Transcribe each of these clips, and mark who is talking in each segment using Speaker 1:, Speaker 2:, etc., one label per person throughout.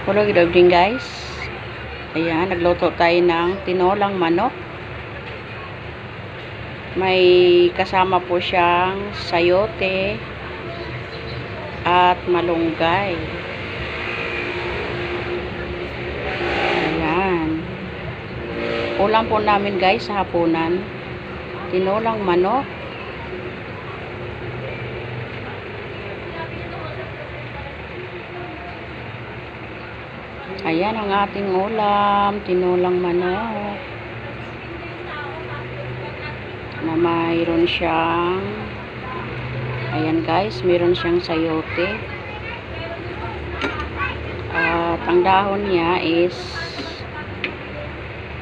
Speaker 1: Hello, good evening guys. Ayan, nagluto tayo ng tinolang manok. May kasama po siyang sayote at malunggay. Ayan. Ulam po namin guys sa hapunan. Tinolang manok. Ayan ang ating ulam, tinolang manok. Na mayroon siyang, ayan guys, mayroon siyang sayote. At ang dahon niya is,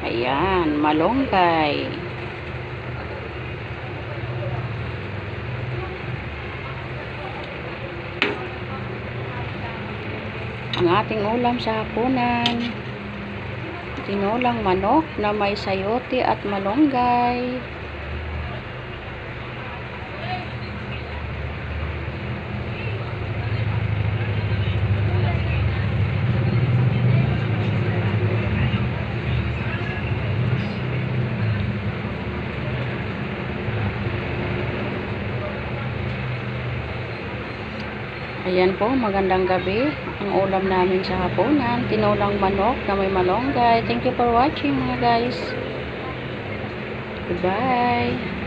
Speaker 1: ayan, malunggay. Ang ating ulam sa hapunan, tinolang manok na may sayote at malunggay. Ayan po, magandang gabi. Ang ulam namin sa hapunan, tinolang manok na may malunggay. Thank you for watching mga guys. Goodbye.